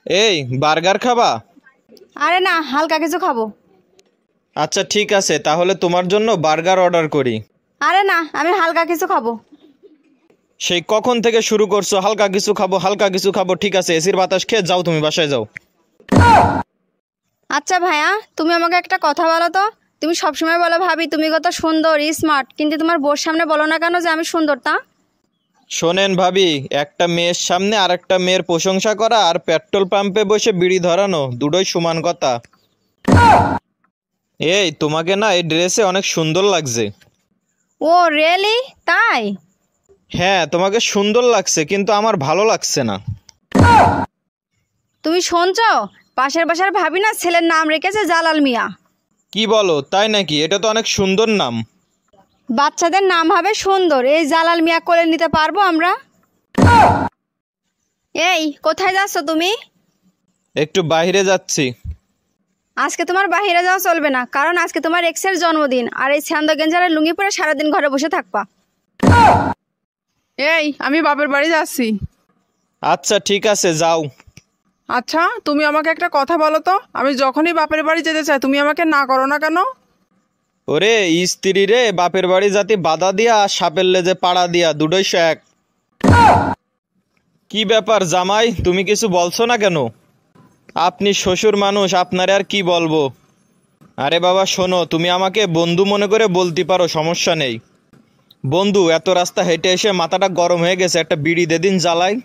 এই বার্গার খাবা? আরে না, হালকা কিছু খাবো। আচ্ছা ঠিক আছে, তাহলে তোমার জন্য বার্গার অর্ডার করি। আরে না, আমি হালকা কিছু খাবো। সেই কখন থেকে শুরু করছো হালকা কিছু খাবো হালকা কিছু খাবো? ঠিক আছে, এসির বাতাস খেয়ে যাও, তুমি বাসায় যাও। আচ্ছা ভাইয়া, তুমি আমাকে একটা কথা বলো তো। তুমি সবসময় বলো ভাবি তুমি কত সুন্দর স্মার্ট, কিন্তু তোমার বউর সামনে বলো না কেন যে আমি সুন্দর তা? শোনেন ভাবি, একটা মেয়ের সামনে আর একটা মেয়ের প্রশংসা করা আর পেট্রোল পাম্পে বসে বিড়ি ধরানো দুটোই সমান কথা। এই তোমাকে না এই ড্রেসে অনেক সুন্দর লাগছে। ও রিয়েলি? তাই? হ্যাঁ, তোমাকে সুন্দর লাগছে, কিন্তু আমার ভালো লাগছে না। তুমি শুনছো? পাশের বাসার ভাবি না ছেলের নাম রেখেছে জালাল মিয়া। কি বলো, তাই নাকি? এটা তো অনেক সুন্দর নাম। বাচ্চাদের নাম হবে সুন্দর, এই জালাল মিয়া কোলে নিতে পারবো আমরা? এই কোথায় যাচ্ছ তুমি? একটু বাইরে যাচ্ছি। আজকে তোমার বাইরে যাওয়া চলবে না, কারণ আজকে তোমার এক্সের জন্মদিন, আর এই ছ্যান্দো গেঞ্জারের লুঙ্গি পরে সারাদিন ঘরে বসে থাকবা। এই আমি বাপের বাড়ি যাচ্ছি। আচ্ছা ঠিক আছে, যাও। আচ্ছা তুমি আমাকে একটা কথা বলো তো, আমি যখনই বাপের বাড়ি যেতে চাই তুমি আমাকে না করো না কেন? ওরে স্ত্রী রে, বাপের বাড়ি জাতি বাধা দিয়া আর সাপের লেজে পাড়া দিয়া দুটোই এক। কি ব্যাপার জামাই, তুমি কিছু বলছো না কেন? আপনি শ্বশুর মানুষ, আপনারে আর কি বলবো। আরে বাবা শোনো, তুমি আমাকে বন্ধু মনে করে বলতে পারো, সমস্যা নেই। বন্ধু, এত রাস্তা হেঁটে এসে মাথাটা গরম হয়ে গেছে, একটা বিড়ি দে দিন জ্বালাই।